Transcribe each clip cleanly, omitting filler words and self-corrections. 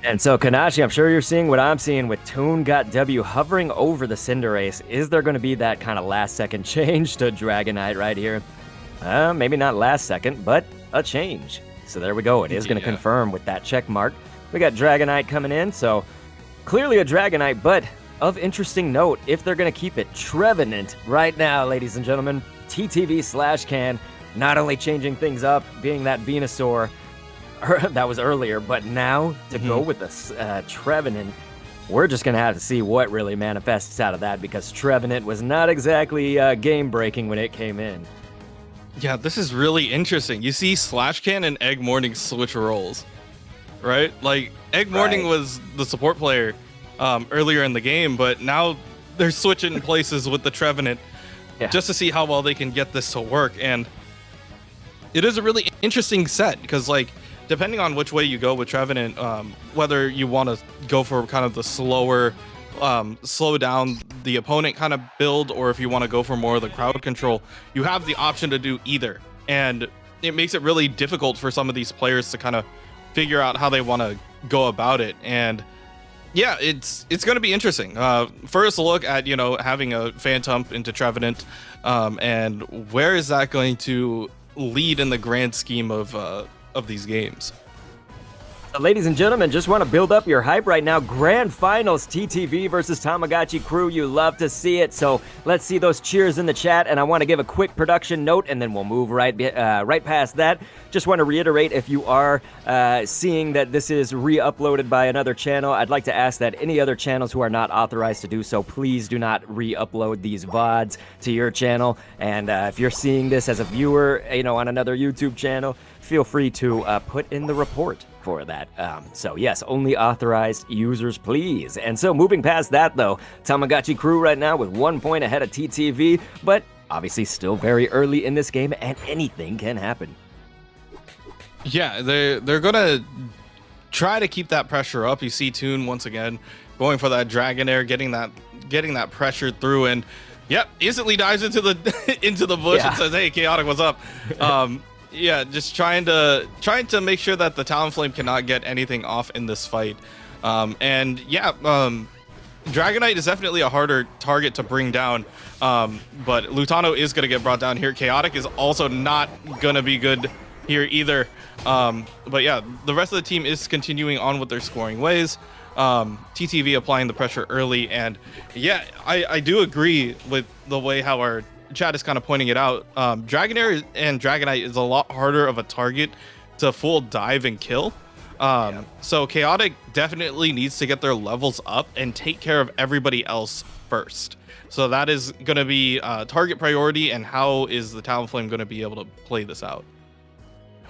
And so, Kanashi, I'm sure you're seeing what I'm seeing with Toon got W hovering over the Cinderace. Is there going to be that kind of last second change to Dragonite right here? Maybe not last second, but a change. So there we go. It is going to confirm with that check mark. We got Dragonite coming in, so clearly a Dragonite, but of interesting note, if they're going to keep it Trevenant right now, ladies and gentlemen, TTV slash can, not only changing things up, being that Venusaur, that was earlier, but now to go with the Trevenant, we're just going to have to see what really manifests out of that, because Trevenant was not exactly game-breaking when it came in. Yeah, this is really interesting. You see Slash Can and Egg Morning switch roles, right? Like, Egg Morning was the support player earlier in the game, but now they're switching places with the Trevenant just to see how well they can get this to work. And it is a really interesting set because, like, depending on which way you go with Trevenant, whether you want to go for kind of the slower, slow down the opponent kind of build, or if you want to go for more of the crowd control, you have the option to do either. And it makes it really difficult for some of these players to kind of figure out how they want to go about it. And yeah, it's going to be interesting. First look at, you know, having a Phantump into Trevenant, and where is that going to lead in the grand scheme of these games. Ladies and gentlemen, just want to build up your hype right now. Grand Finals, TTV versus Tamagotchi crew. You love to see it. So let's see those cheers in the chat. And I want to give a quick production note, and then we'll move right past that. Just want to reiterate, if you are seeing that this is re-uploaded by another channel, I'd like to ask that any other channels who are not authorized to do so, please do not re-upload these VODs to your channel. And if you're seeing this as a viewer, you know, on another YouTube channel, feel free to put in the report for that. So yes, only authorized users, please. And so moving past that though, Tamagotchi crew right now with 1 point ahead of TTV, but obviously still very early in this game and anything can happen. Yeah, they're gonna try to keep that pressure up. You see Toon once again going for that Dragonair, getting that pressure through, and yep, instantly dives into the into the bush and says, "Hey, Chaotic, what's up?" Yeah, just trying to make sure that the Talonflame cannot get anything off in this fight. And yeah, Dragonite is definitely a harder target to bring down, but Lutano is going to get brought down here. Chaotic is also not going to be good here either. But yeah, the rest of the team is continuing on with their scoring ways. TTV applying the pressure early, and yeah, I do agree with the way how our chat is kind of pointing it out. Dragonair and Dragonite is a lot harder of a target to full dive and kill. So Chaotic definitely needs to get their levels up and take care of everybody else first. So that is going to be target priority, and how is the Talonflame going to be able to play this out?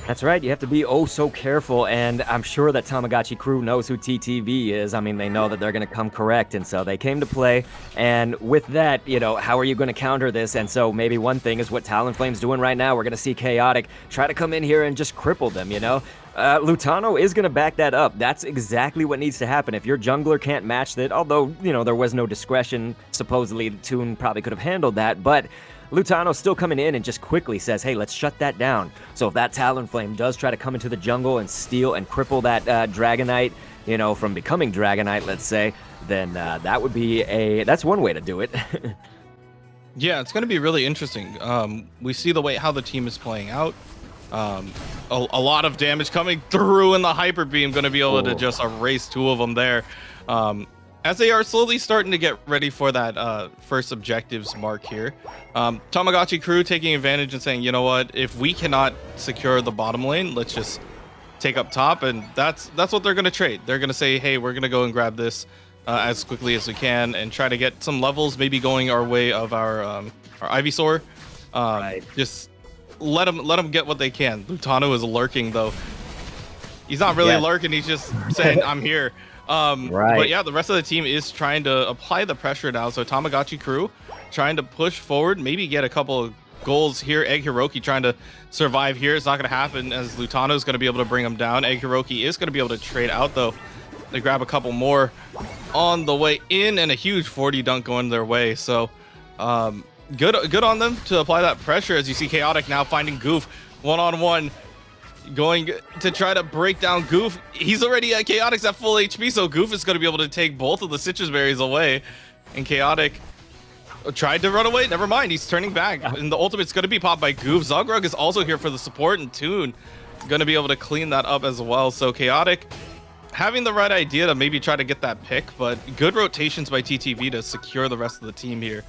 That's right, you have to be oh so careful, and I'm sure that Tamagotchi crew knows who TTV is. I mean, they know that they're going to come correct, and so they came to play, and with that, you know, how are you going to counter this? And so maybe one thing is what Talonflame's doing right now. We're going to see Chaotic try to come in here and just cripple them, you know? Lutano is going to back that up. That's exactly what needs to happen. If your jungler can't match that, although, you know, there was no discretion, supposedly Toon probably could have handled that, but Lutano still coming in and just quickly says, hey, let's shut that down. So if that Talonflame does try to come into the jungle and steal and cripple that Dragonite, you know, from becoming Dragonite, let's say, then that would be that's one way to do it. Yeah, it's going to be really interesting. We see the way how the team is playing out. A lot of damage coming through in the Hyper Beam, going to be able to just erase two of them there. As they are slowly starting to get ready for that first objectives mark here. Tamagotchi crew taking advantage and saying, you know what, if we cannot secure the bottom lane, let's just take up top. And that's what they're going to trade. They're going to say, hey, we're going to go and grab this as quickly as we can and try to get some levels maybe going our way of our Ivysaur. Just let them get what they can. Lutano is lurking though. He's not really lurking, he's just saying, I'm here. But yeah, the rest of the team is trying to apply the pressure now. So Tamagotchi crew trying to push forward, maybe get a couple of goals here. Egg Hiroki trying to survive here. It's not going to happen as Lutano is going to be able to bring him down. Egg Hiroki is going to be able to trade out though. They grab a couple more on the way in, and a huge 40 dunk going their way. So good on them to apply that pressure, as you see Chaotic now finding Goof one-on-one. going to try to break down Goof. He's already at Chaotic's at full HP, so Goof is going to be able to take both of the citrus berries away. And Chaotic tried to run away. Never mind. He's turning back. And the ultimate's going to be popped by Goof. Zogrug is also here for the support, and Toon going to be able to clean that up as well. So Chaotic having the right idea to maybe try to get that pick, but good rotations by TTV to secure the rest of the team here.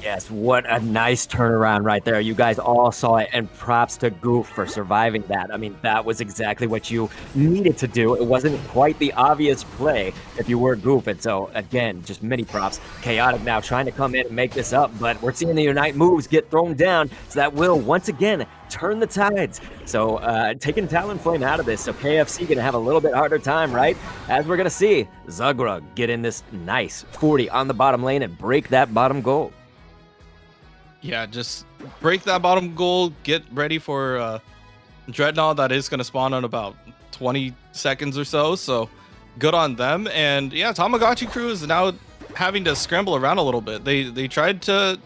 Yes, what a nice turnaround right there. You guys all saw it, and props to Goof for surviving that. I mean, that was exactly what you needed to do. It wasn't quite the obvious play if you were Goof, and so, again, just many props. Chaotic now trying to come in and make this up, but we're seeing the Unite moves get thrown down, so that will, once again, turn the tides. So, taking Talonflame out of this, so KFC gonna have a little bit harder time, right? As we're gonna see Zogrug get in this nice 40 on the bottom lane and break that bottom goal. Yeah, just break that bottom goal, get ready for Dreadnought that is going to spawn in about 20 seconds or so, so good on them. And yeah, Tamagotchi crew is now having to scramble around a little bit. They tried to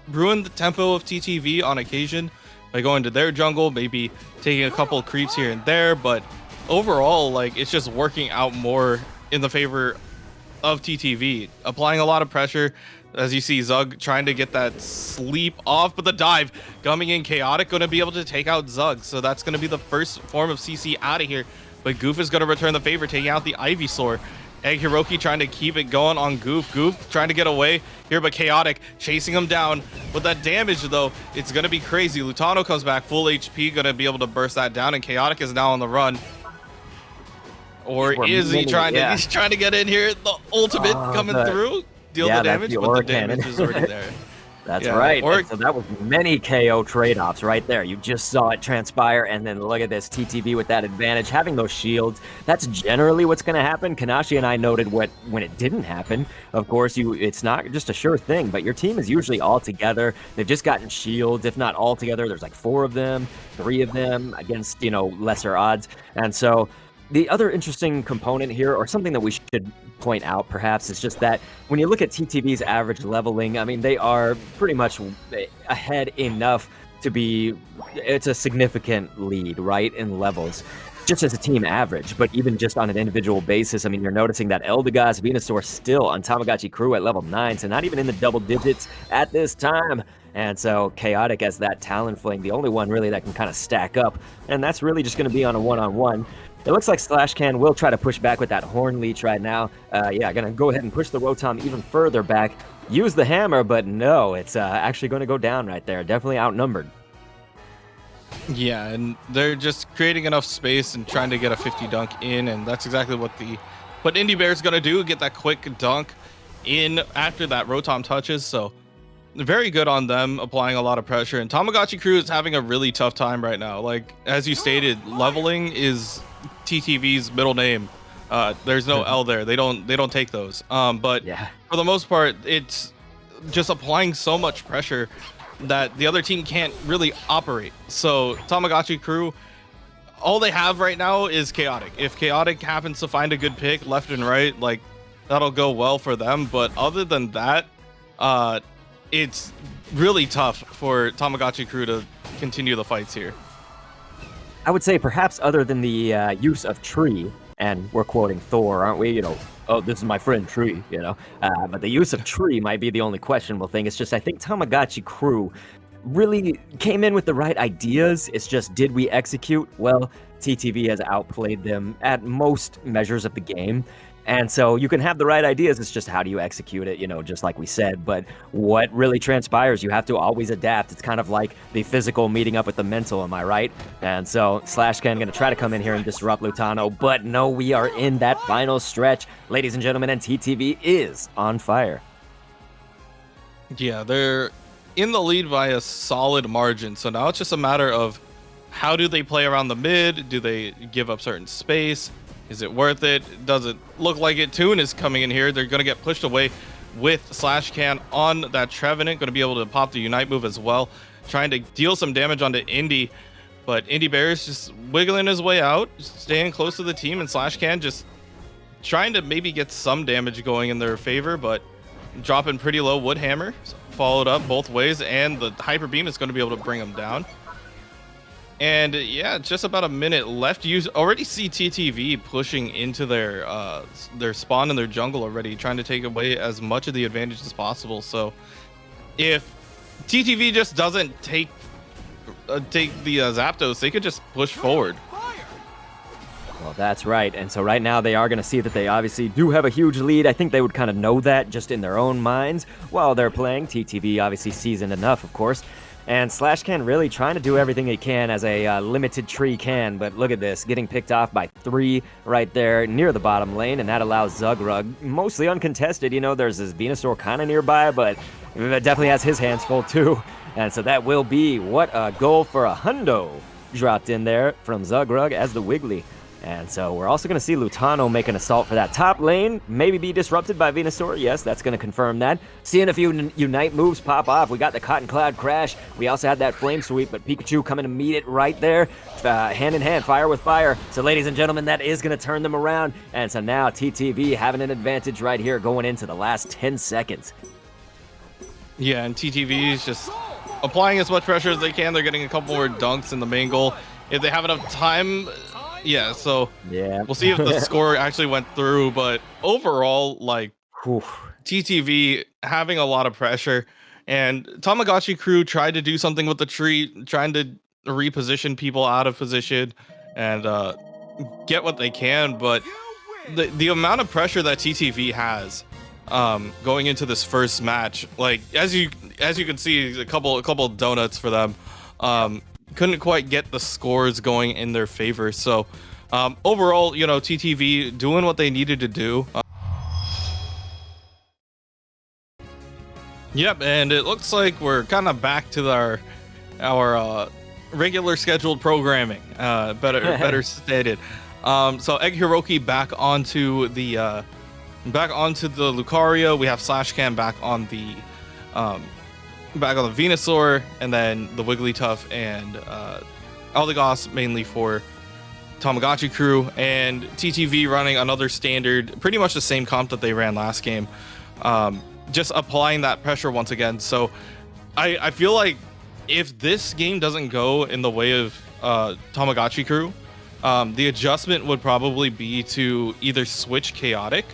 ruin the tempo of TTV on occasion by going to their jungle, maybe taking a couple of creeps here and there, but overall, like, it's just working out more in the favor of TTV, applying a lot of pressure. As you see, Zug trying to get that sleep off, but the dive coming in. Chaotic going to be able to take out Zug, so that's going to be the first form of CC out of here. But Goof is going to return the favor, taking out the Ivysaur. Egg Hiroki trying to keep it going on Goof. Goof trying to get away here, but Chaotic chasing him down. With that damage, though, it's going to be crazy. Lutano comes back full HP, going to be able to burst that down, and Chaotic is now on the run. Or is he trying to? He's trying to get in here. The ultimate coming through. Deal the damage, but the damage is already there. That's right. So that was many KO trade-offs right there. You just saw it transpire, and then look at this TTV with that advantage, having those shields. That's generally what's going to happen. Kanashi and I noted when it didn't happen. Of course, it's not just a sure thing, but your team is usually all together. They've just gotten shields, if not all together. There's like 4 of them, 3 of them against, lesser odds. And so the other interesting component here, or something that we should point out perhaps, is just that when you look at TTV's average leveling, I mean, they are pretty much ahead enough to be, it's a significant lead, right, in levels, just as a team average. But even just on an individual basis, I mean, you're noticing that Eldegoss, Venusaur still on Tamagotchi crew at level 9, so not even in the double digits at this time. And so Chaotic as that Talonflame, the only one really that can kind of stack up, and that's really just going to be on a one-on-one. It looks like Slashcan will try to push back with that Horn Leech right now. Yeah, gonna go ahead and push the Rotom even further back. Use the hammer, but no, it's actually going to go down right there. Definitely outnumbered. Yeah, and they're just creating enough space and trying to get a 50 dunk in, and that's exactly what Indie Bear's gonna do. Get that quick dunk in after that Rotom touches. So very good on them, applying a lot of pressure. And Tamagotchi crew is having a really tough time right now. Like, as you stated, leveling is TTV's middle name. There's no L there. They don't take those. But yeah, for the most part, it's just applying so much pressure that the other team can't really operate. So Tamagotchi crew, all they have right now is Chaotic. If Chaotic happens to find a good pick left and right, like, that'll go well for them. But other than that, it's really tough for Tamagotchi crew to continue the fights here. I would say perhaps other than the use of Tree, and we're quoting Thor, aren't we? Oh, this is my friend Tree, but the use of Tree might be the only questionable thing. It's just I think Tamagotchi crew really came in with the right ideas. It's just, did we execute? Well, TTV has outplayed them at most measures of the game. And so you can have the right ideas, it's just how do you execute it, just like we said. But what really transpires, you have to always adapt. It's kind of like the physical meeting up with the mental, am I right? And so Slashcan going to try to come in here and disrupt Lutano, but no, we are in that final stretch, ladies and gentlemen, and TTV is on fire. Yeah, they're in the lead by a solid margin. So now it's just a matter of how do they play around the mid? Do they give up certain space? Is it worth it? Does it look like it? Toon is coming in here. They're going to get pushed away with Slashcan on that Trevenant. Going to be able to pop the Unite move as well. Trying to deal some damage onto Indy. But Indie Bear is just wiggling his way out. Staying close to the team. And Slashcan just trying to maybe get some damage going in their favor. But dropping pretty low. Wood Hammer followed up both ways. And the Hyper Beam is going to be able to bring him down. And yeah, just about a minute left. You already see TTV pushing into their spawn in their jungle already, trying to take away as much of the advantage as possible. So if TTV just doesn't take the Zapdos, they could just push forward. Well, that's right. And so right now they are going to see that they obviously do have a huge lead. I think they would kind of know that just in their own minds while they're playing. TTV obviously seasoned enough, of course. And Slashcan really trying to do everything he can as a limited tree can. But look at this, getting picked off by 3 right there near the bottom lane. And that allows Zugrug, mostly uncontested. You know, there's this Venusaur kind of nearby, but it definitely has his hands full too. And so that will be what a goal for a hundo dropped in there from Zugrug as the Wiggly. And so we're also going to see Lutano make an assault for that top lane, maybe be disrupted by Venusaur. Yes, that's going to confirm that. Seeing a few Unite moves pop off. We got the Cotton Cloud Crash. We also had that Flame Sweep, but Pikachu coming to meet it right there, hand in hand, fire with fire. So ladies and gentlemen, that is going to turn them around. And so now TTV having an advantage right here going into the last 10 seconds. Yeah, and TTV is just applying as much pressure as they can. They're getting a couple more dunks in the main goal. If they have enough time... Yeah, so we'll see if the score actually went through, but overall, like, TTV having a lot of pressure, and Tamagotchi crew tried to do something with the tree, trying to reposition people out of position and get what they can, but the amount of pressure that TTV has going into this first match, like as you can see, a couple donuts for them. Couldn't quite get the scores going in their favor. So overall, you know, TTV doing what they needed to do. Yep, and it looks like we're kind of back to our regular scheduled programming. Better stated. So Egg Hiroki back onto the Lucario. We have Slashcan back on the Venusaur, and then the Wigglytuff and Eldegoss mainly for Tamagotchi crew, and TTV running another standard, pretty much the same comp that they ran last game, just applying that pressure once again. So I feel like if this game doesn't go in the way of Tamagotchi crew, the adjustment would probably be to either switch Chaotic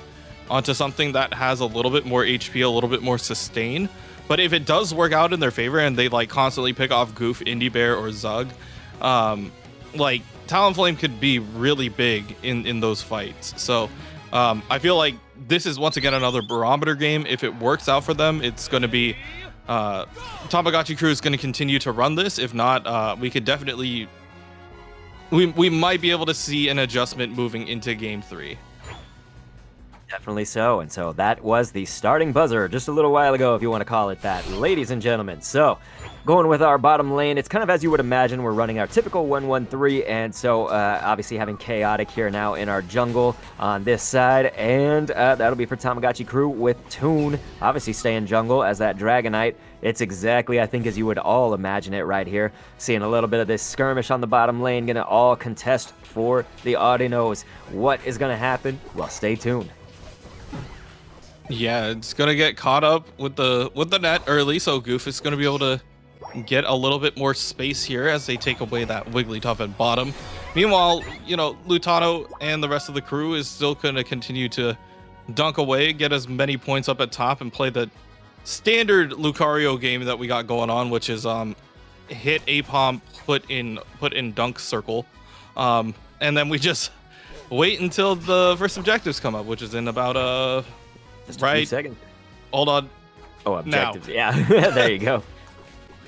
onto something that has a little bit more HP, a little bit more sustain. But if it does work out in their favor and they like constantly pick off Goof, Indie Bear, or Zug, like Talonflame could be really big in those fights. So I feel like this is once again another barometer game. If it works out for them, it's going to be Tamagotchi crew is going to continue to run this. If not, we could definitely we might be able to see an adjustment moving into game 3. Definitely so. And so that was the starting buzzer just a little while ago, if you want to call it that, ladies and gentlemen. So going with our bottom lane, it's kind of as you would imagine. We're running our typical 1-1-3, and so obviously having Chaotic here now in our jungle on this side, and that'll be for Tamagotchi crew with Toon obviously staying jungle as that Dragonite. It's exactly, I think, as you would all imagine it right here. Seeing a little bit of this skirmish on the bottom lane, gonna all contest for the Audinos. What is gonna happen? Well, stay tuned. Yeah, it's gonna get caught up with the net early, so Goof is gonna be able to get a little bit more space here as they take away that Wigglytuff at bottom. Meanwhile, you know, Lutano and the rest of the crew is still gonna continue to dunk away, get as many points up at top, and play the standard Lucario game that we got going on, which is hit A-Pomp, put in dunk circle, and then we just wait until the first objectives come up, which is in about just a few seconds. Hold on. Oh, objectives. Now. Yeah, there you go.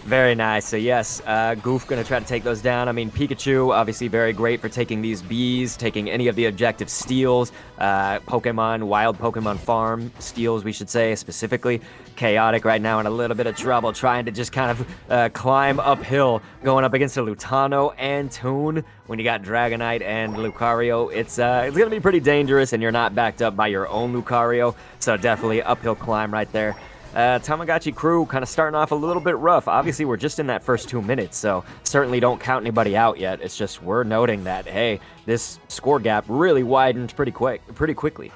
Very nice. So yes, Goof gonna try to take those down. I mean, Pikachu obviously very great for taking these bees, taking any of the objective steals, Pokemon, wild Pokemon farm steals, we should say specifically. Chaotic right now in a little bit of trouble, trying to just kind of climb uphill, going up against a Lutano and Toon. When you got Dragonite and Lucario, it's gonna be pretty dangerous, and you're not backed up by your own Lucario, so definitely uphill climb right there. Tamagotchi crew kind of starting off a little bit rough. Obviously, we're just in that first 2 minutes, so certainly don't count anybody out yet. It's just we're noting that, hey, this score gap really widened pretty quickly.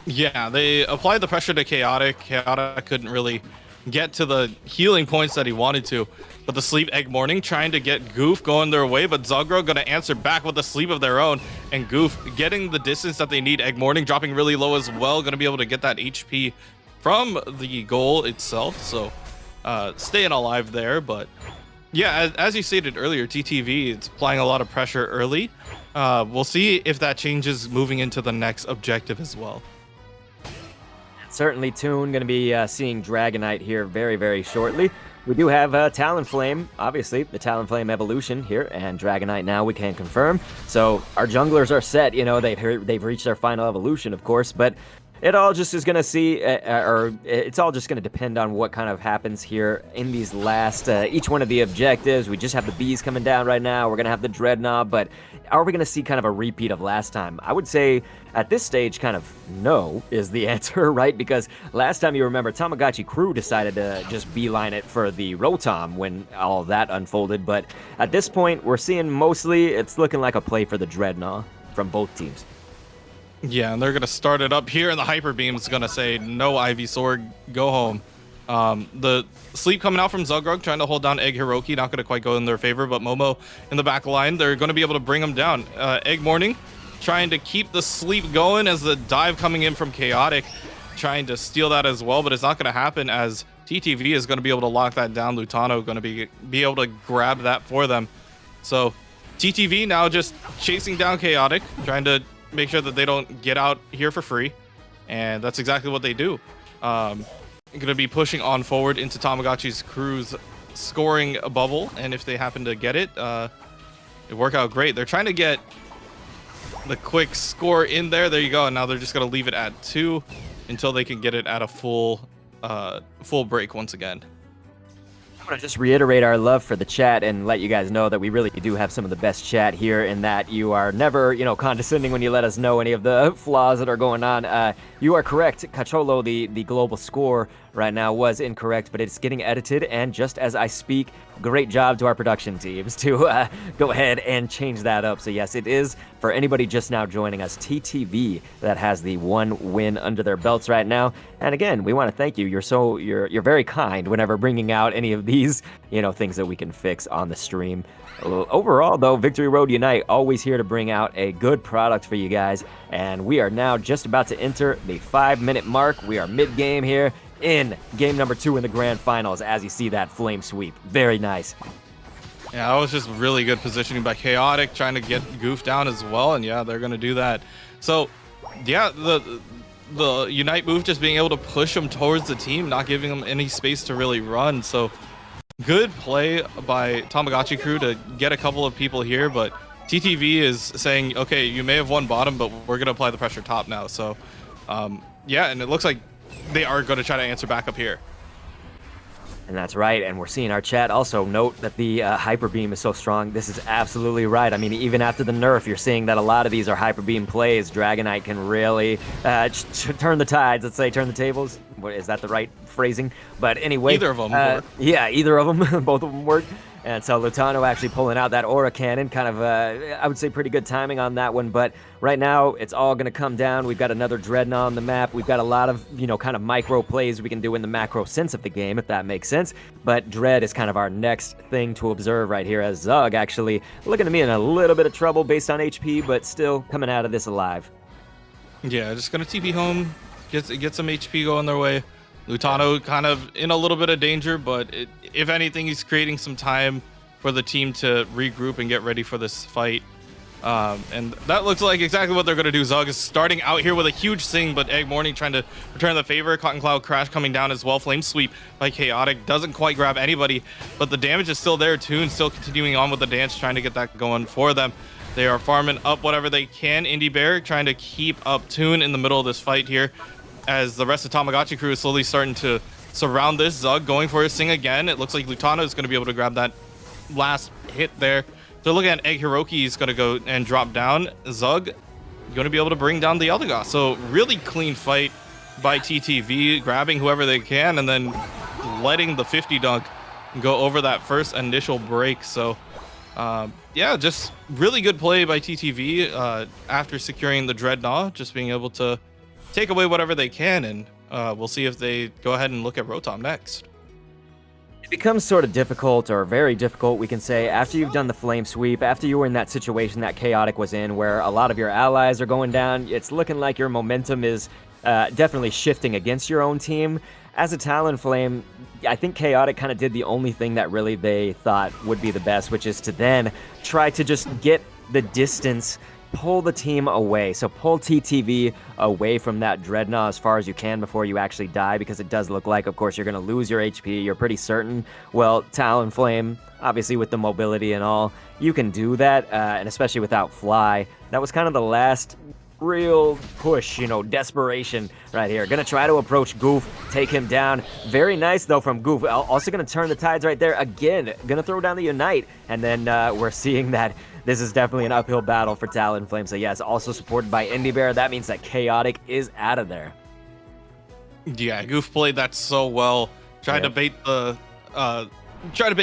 Yeah, they applied the pressure to Chaotic. Chaotic couldn't really get to the healing points that he wanted to. But the sleep Egg Morning trying to get Goof going their way, but Zugro gonna answer back with a sleep of their own, and Goof getting the distance that they need. Egg Morning dropping really low as well, gonna be able to get that HP from the goal itself, so staying alive there. But yeah, as you stated earlier, TTV, it's applying a lot of pressure early. We'll see if that changes moving into the next objective as well. Certainly, Toon going to be seeing Dragonite here very, very shortly. We do have Talonflame, obviously, the Talonflame evolution here, and Dragonite now we can confirm. So our junglers are set, you know, they've reached their final evolution, of course, but it all just is going to it's all just going to depend on what kind of happens here in these last, each one of the objectives. We just have the bees coming down right now. We're going to have the Dreadnought, but are we going to see kind of a repeat of last time? I would say at this stage, kind of no is the answer, right? Because last time, you remember, Tamagotchi crew decided to just beeline it for the Rotom when all of that unfolded. But at this point, we're seeing mostly it's looking like a play for the Dreadnought from both teams. Yeah, and they're going to start it up here, and the Hyper Beam is going to say, no, Ivysaur, go home. The sleep coming out from Zugrug, trying to hold down Egg Hiroki, not going to quite go in their favor, but Momo in the back line, they're going to be able to bring him down. Egg Morning trying to keep the sleep going as the dive coming in from Chaotic, trying to steal that as well, but it's not going to happen as TTV is going to be able to lock that down. Lutano going to be able to grab that for them. So TTV now just chasing down Chaotic, trying to make sure that they don't get out here for free, and that's exactly what they do. Going to be pushing on forward into Tamagotchi's crew's scoring bubble, and if they happen to get it, it work out great. They're trying to get the quick score in there. There you go. And now they're just going to leave it at 2 until they can get it at a full break once again. I want to just reiterate our love for the chat and let you guys know that we really do have some of the best chat here, and that you are never, you know, condescending when you let us know any of the flaws that are going on. You are correct. Cacholo, the global score right now was incorrect, but it's getting edited, and just as I speak, great job to our production teams to go ahead and change that up. So yes, it is, for anybody just now joining us, TTV that has the 1 win under their belts right now. And again, we want to thank you. You're very kind whenever bringing out any of these, you know, things that we can fix on the stream. Overall, though, Victory Road Unite, always here to bring out a good product for you guys. And we are now just about to enter the 5-minute mark. We are mid-game here in game number 2 in the grand finals, as you see that flame sweep. Very nice. Yeah, that was just really good positioning by Chaotic, trying to get Goof down as well, and yeah, they're going to do that. So, yeah, the Unite move just being able to push them towards the team, not giving them any space to really run. So, good play by Tamagotchi crew to get a couple of people here, but TTV is saying, okay, you may have won bottom, but we're going to apply the pressure top now. So, yeah, and it looks like they are going to try to answer back up here. And that's right, and we're seeing our chat also note that the Hyper Beam is so strong. This is absolutely right. I mean, even after the nerf, you're seeing that a lot of these are Hyper Beam plays. Dragonite can really turn the tides, let's say, turn the tables. Is that the right phrasing? But anyway. Either of them work. Yeah, either of them. Both of them work. And so Lutano actually pulling out that Aura Cannon, kind of, I would say pretty good timing on that one. But right now, it's all going to come down. We've got another Dreadnought on the map. We've got a lot of, you know, kind of micro plays we can do in the macro sense of the game, if that makes sense. But Dread is kind of our next thing to observe right here, as Zug actually looking to me in a little bit of trouble based on HP, but still coming out of this alive. Yeah, just going to TP home, get some HP going their way. Lutano kind of in a little bit of danger, but if anything, he's creating some time for the team to regroup and get ready for this fight. And that looks like exactly what they're going to do. Zug is starting out here with a huge sing, but Egg Morning trying to return the favor. Cotton Cloud Crash coming down as well. Flame Sweep by Chaotic doesn't quite grab anybody, but the damage is still there too, and still continuing on with the dance, trying to get that going for them. They are farming up whatever they can. Indie Bear trying to keep up Toon in the middle of this fight here, as the rest of Tamagotchi crew is slowly starting to surround this. Zug going for his sing again. It looks like Lutano is going to be able to grab that last hit there. So looking at Egg Hiroki is going to go and drop down. Zug going to be able to bring down the Eldegoss. So really clean fight by TTV, grabbing whoever they can and then letting the 50 dunk go over that first initial break. So yeah, just really good play by TTV after securing the Dreadnought, just being able to take away whatever they can, and we'll see if they go ahead and look at Rotom next. It becomes sort of difficult, or very difficult, we can say, after you've done the flame sweep, after you were in that situation that Chaotic was in, where a lot of your allies are going down. It's looking like your momentum is definitely shifting against your own team. As a Talonflame, I think Chaotic kind of did the only thing that really they thought would be the best, which is to then try to just get the distance, pull the team away. So pull TTV away from that Dreadnought as far as you can before you actually die, because it does look like, of course, you're going to lose your HP. You're pretty certain. Well, Talonflame, obviously with the mobility and all, you can do that, and especially without Fly. That was kind of the last real push, desperation right here. Gonna try to approach Goof, take him down. Very nice, though, from Goof. Also gonna turn the tides right there again. Gonna throw down the Unite, and then we're seeing that this is definitely an uphill battle for Talonflame. So yes, also supported by Indie Bear. That means that Chaotic is out of there. Yeah, Goof played that so well. Tried to bait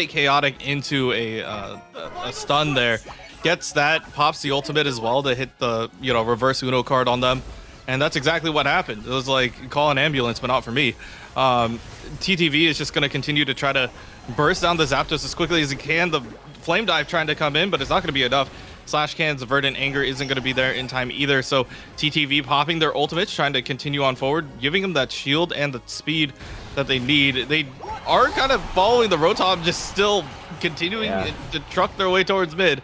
Chaotic into a stun there. Gets that, pops the ultimate as well to hit the reverse Uno card on them, and that's exactly what happened. It was like, call an ambulance, but not for me. TTV is just going to continue to try to burst down the Zapdos as quickly as he can. The flame dive trying to come in, but it's not going to be enough. Slash Can's Verdant Anger isn't going to be there in time either, so TTV popping their ultimates, trying to continue on forward, giving them that shield and the speed that they need. They are kind of following the Rotom, just still continuing to truck their way towards mid.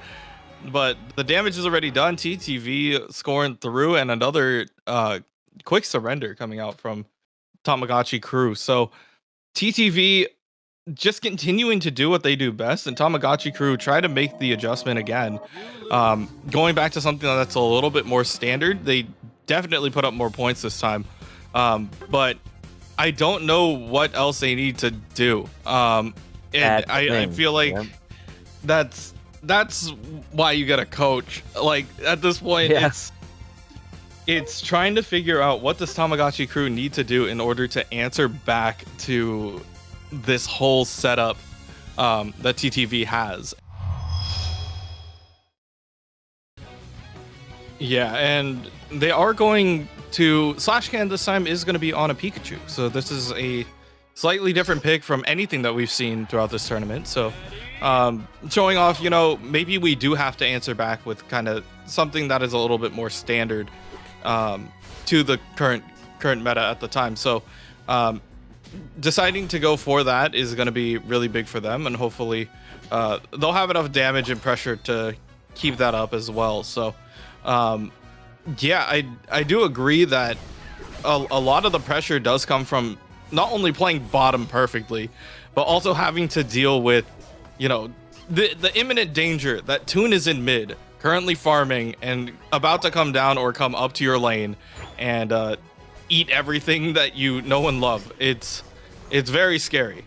But the damage is already done. TTV scoring through, and another quick surrender coming out from Tamagotchi crew. So TTV just continuing to do what they do best, and Tamagotchi crew try to make the adjustment again. Going back to something that's a little bit more standard, they definitely put up more points this time. But I don't know what else they need to do. And I feel like that's why you get a coach. Like, at this point, it's trying to figure out what does Tamagotchi crew need to do in order to answer back to this whole setup that TTV has. Yeah, and they are going to Slashcan this time is going to be on a Pikachu. So this is a slightly different pick from anything that we've seen throughout this tournament. So showing off, maybe we do have to answer back with kind of something that is a little bit more standard to the current meta at the time. So deciding to go for that is going to be really big for them, and hopefully they'll have enough damage and pressure to keep that up as well. So yeah, I do agree that a lot of the pressure does come from not only playing bottom perfectly, but also having to deal with the imminent danger that Toon is in mid, currently farming and about to come down or come up to your lane and eat everything that you know and love. It's very scary.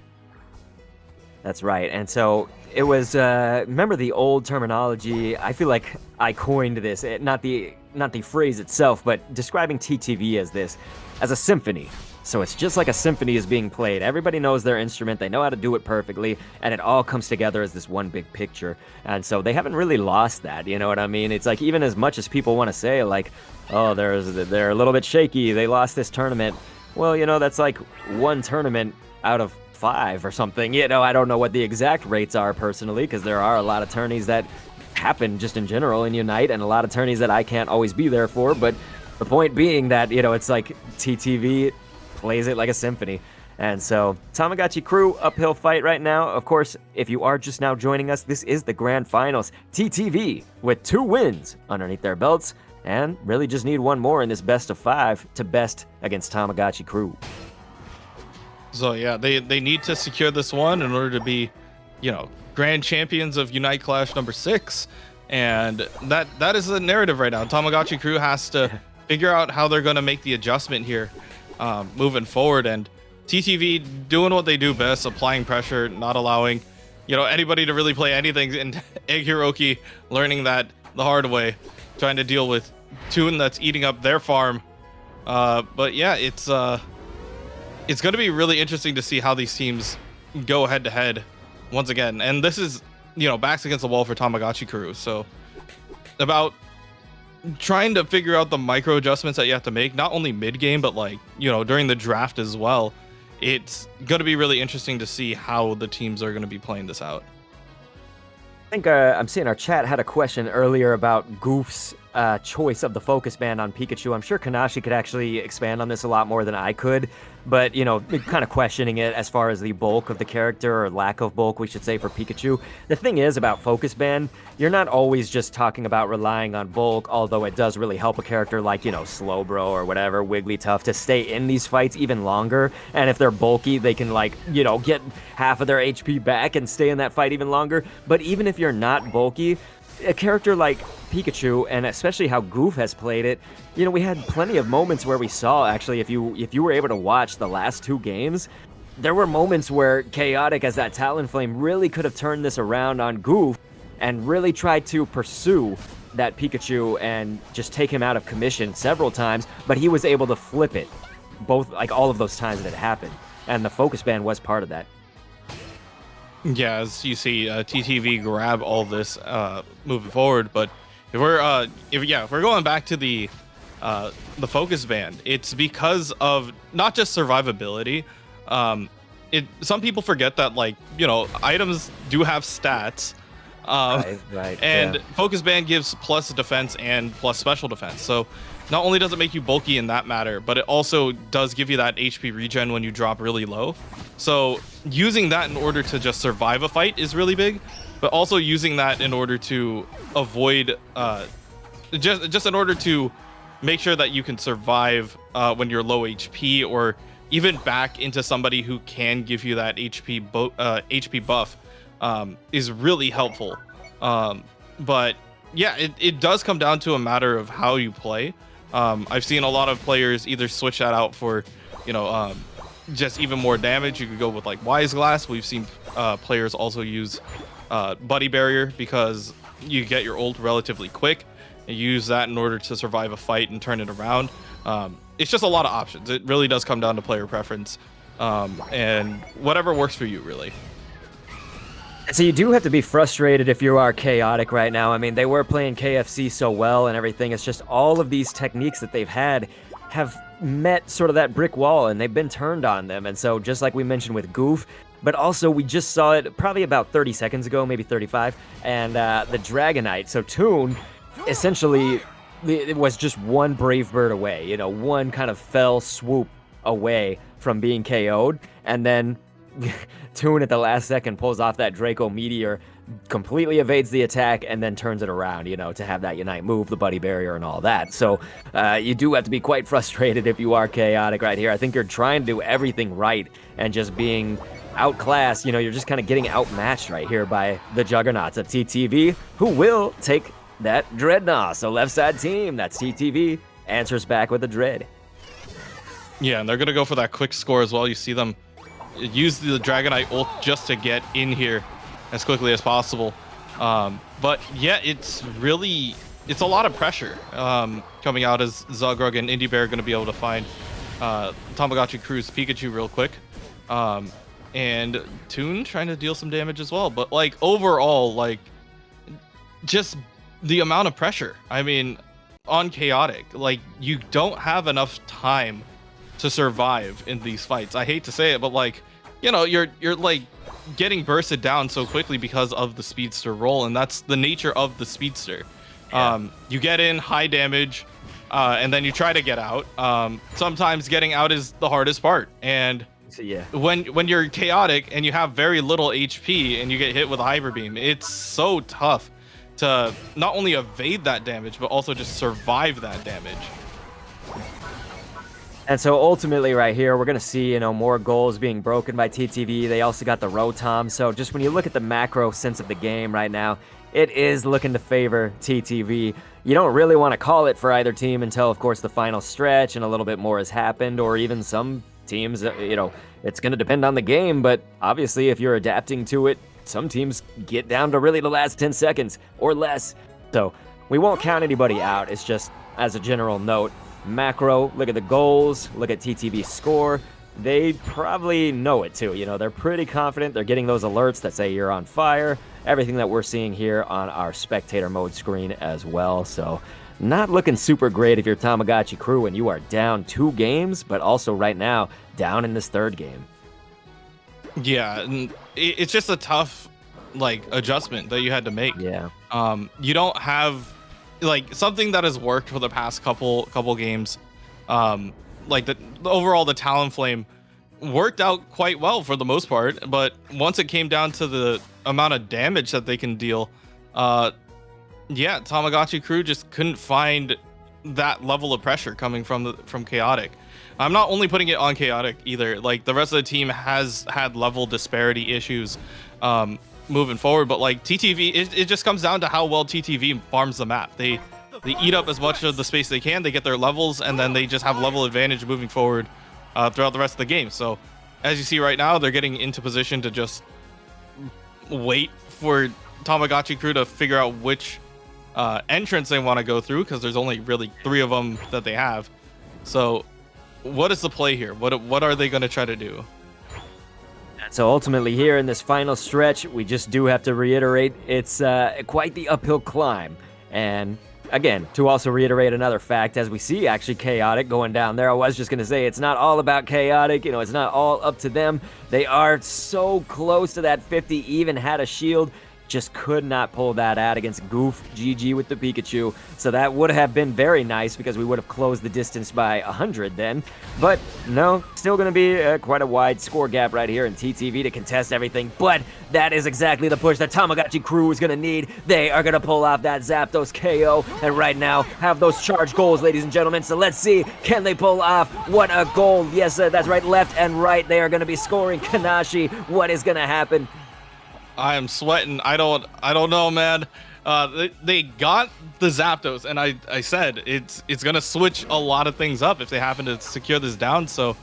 That's right. And so it was, remember the old terminology? I feel like I coined this, not the phrase itself, but describing TTV as a symphony. So it's just like a symphony is being played. Everybody knows their instrument, they know how to do it perfectly, and it all comes together as this one big picture. And so they haven't really lost that, you know what I mean? It's like, even as much as people want to say, like, oh, they're a little bit shaky, they lost this tournament. Well, that's like one tournament out of 5 or something. I don't know what the exact rates are personally, because there are a lot of tourneys that happen just in general in Unite, and a lot of tourneys that I can't always be there for. But the point being that, it's like TTV plays it like a symphony. And so Tamagotchi crew, uphill fight right now. Of course, if you are just now joining us, this is the grand finals. TTV with 2 wins underneath their belts, and really just need one more in this best of 5 to best against Tamagotchi crew. So yeah, they need to secure this one in order to be, grand champions of Unite Clash number 6. And that is the narrative right now. Tamagotchi crew has to figure out how they're going to make the adjustment here moving forward. And TTV doing what they do best, applying pressure, not allowing anybody to really play anything, and Egg Hiroki learning that the hard way, trying to deal with Toon that's eating up their farm. But yeah, it's going to be really interesting to see how these teams go head to head once again. And this is backs against the wall for Tamagotchi crew. So about trying to figure out the micro adjustments that you have to make, not only mid game, but during the draft as well, it's going to be really interesting to see how the teams are going to be playing this out. I think I'm seeing our chat had a question earlier about Goof's choice of the focus band on Pikachu. I'm sure Kanashi could actually expand on this a lot more than I could, but, you know, kind of questioning it as far as the bulk of the character, or lack of bulk, we should say, for Pikachu. The thing is about focus band, you're not always just talking about relying on bulk, although it does really help a character like, you know, Slowbro or whatever, Wigglytuff, to stay in these fights even longer. And if they're bulky, they can, like, you know, get half of their HP back and stay in that fight even longer. But even if you're not bulky, a character like Pikachu, and especially how Goof has played it, you know, we had plenty of moments where we saw, actually, if you were able to watch the last 2 games, there were moments where Chaotic, as that Talonflame, really could have turned this around on Goof and really tried to pursue that Pikachu and just take him out of commission several times, but he was able to flip it, both, like, all of those times that it happened, and the focus band was part of that. Yeah, as you see, TTV grab all this moving forward. But if we're going back to the focus band, it's because of not just survivability. Some people forget that, like, you know, items do have stats. Right, and yeah. focus band gives plus defense and plus special defense. So not only does it make you bulky in that matter, but it also does give you that HP regen when you drop really low. So using that in order to just survive a fight is really big, but also using that in order to avoid, just in order to make sure that you can survive when you're low HP, or even back into somebody who can give you that HP buff, is really helpful. But yeah, it does come down to a matter of how you play. I've seen a lot of players either switch that out for, you know, just even more damage. You could go with, like, Wise Glass. We've seen players also use Buddy Barrier, because you get your ult relatively quick and use that in order to survive a fight and turn it around. It's just a lot of options. It really does come down to player preference, and whatever works for you, really. So you do have to be frustrated if you are Chaotic right now. I mean, they were playing KFC so well and everything. It's just all of these techniques that they've had have met sort of that brick wall, and they've been turned on them. And so just like we mentioned with Goof, but also we just saw it probably about 30 seconds ago, maybe 35, and the Dragonite. So Toon, essentially, it was just one Brave Bird away, you know, one kind of fell swoop away from being KO'd, and then Toon at the last second pulls off that Draco Meteor, completely evades the attack, and then turns it around, you know, to have that Unite move, the Buddy Barrier, and all that. So you do have to be quite frustrated if you are Chaotic right here. I think you're trying to do everything right and just being outclassed. You know, you're just kind of getting outmatched right here by the Juggernauts of TTV, who will take that Dreadnought. So left side team, that's TTV, answers back with a Dread. Yeah, and they're going to go for that quick score as well. You see them use the Dragonite ult just to get in here as quickly as possible. But yeah, it's a lot of pressure coming out, as Zugrug and Indie Bear are going to be able to find Tamagotchi Crew's Pikachu real quick. And Toon trying to deal some damage as well. But, like, overall, like, just the amount of pressure, I mean, on Chaotic, like, you don't have enough time to survive in these fights. I hate to say it, but, like, you know, you're like getting bursted down so quickly because of the speedster roll, and that's the nature of the speedster. Yeah. You get in high damage, and then you try to get out. Sometimes getting out is the hardest part, and yeah, when you're Chaotic and you have very little HP and you get hit with a Hyper Beam, it's so tough to not only evade that damage but also just survive that damage. And so ultimately right here, we're going to see, you know, more goals being broken by TTV. They also got the Rotom. So just when you look at the macro sense of the game right now, it is looking to favor TTV. You don't really want to call it for either team until, of course, the final stretch and a little bit more has happened, or even some teams, you know, it's going to depend on the game. But obviously, if you're adapting to it, some teams get down to really the last 10 seconds or less. So we won't count anybody out. It's just, as a general note, macro, look at the goals, look at TTV's score. They probably know it too. You know, they're pretty confident. They're getting those alerts that say you're on fire. Everything that we're seeing here on our spectator mode screen as well. So not looking super great if you're Tamagotchi Crew and you are down 2 games, but also right now down in this 3rd game. Yeah, and it's just a tough like adjustment that you had to make. Yeah. You don't have like something that has worked for the past couple games. Um, like the overall the Talonflame worked out quite well for the most part, but once it came down to the amount of damage that they can deal, uh, yeah, Tamagotchi crew just couldn't find that level of pressure coming from Chaotic. I'm not only putting it on Chaotic either. Like the rest of the team has had level disparity issues moving forward, but like TTV, it just comes down to how well TTV farms the map. They eat up as much of the space they can. They get their levels, and then they just have level advantage moving forward throughout the rest of the game. So as you see right now, they're getting into position to just wait for Tamagotchi crew to figure out which entrance they want to go through, because there's only really 3 of them that they have. So what is the play here? What are they going to try to do? So ultimately here in this final stretch, we just do have to reiterate, it's quite the uphill climb. And again, to also reiterate another fact, as we see actually Chaotic going down there, I was just going to say it's not all about Chaotic, you know, it's not all up to them. They are so close to that 50, even had a shield. Just could not pull that out against Goof GG with the Pikachu. So that would have been very nice because we would have closed the distance by 100 then. But no, still going to be quite a wide score gap right here in TTV to contest everything. But that is exactly the push that Tamagotchi crew is going to need. They are going to pull off that Zapdos KO. And right now have those charge goals, ladies and gentlemen. So let's see, can they pull off? What a goal. Yes, that's right, left and right. They are going to be scoring Kanashi. What is going to happen? I am sweating. I don't know, man. They got the Zapdos, and I said it's gonna switch a lot of things up if they happen to secure this down. So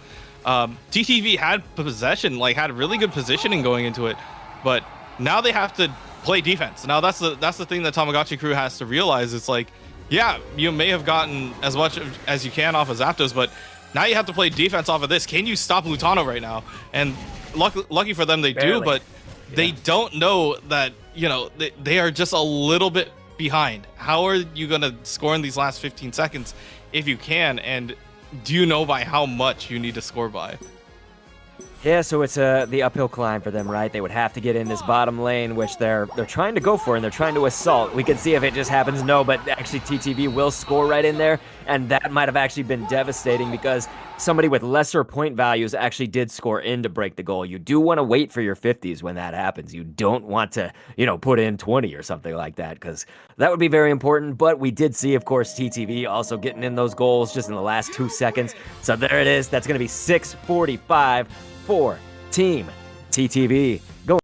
TTV had possession, like had really good positioning going into it, but now they have to play defense. Now that's the thing that Tamagotchi crew has to realize. It's like, yeah, you may have gotten as much as you can off of Zapdos, but now you have to play defense off of this. Can you stop Lutano right now? And lucky for them, they Barely. do, but they don't know that, you know, they are just a little bit behind. How are you going to score in these last 15 seconds if you can? And do you know by how much you need to score by? Yeah, so it's the uphill climb for them, right? They would have to get in this bottom lane, which they're trying to go for, and they're trying to assault. We can see if it just happens. No, but actually TTV will score right in there, and that might have actually been devastating because somebody with lesser point values actually did score in to break the goal. You do want to wait for your 50s when that happens. You don't want to, you know, put in 20 or something like that, because that would be very important. But we did see, of course, TTV also getting in those goals just in the last 2 seconds. So there it is. That's going to be 6:45 for Team TTV. Go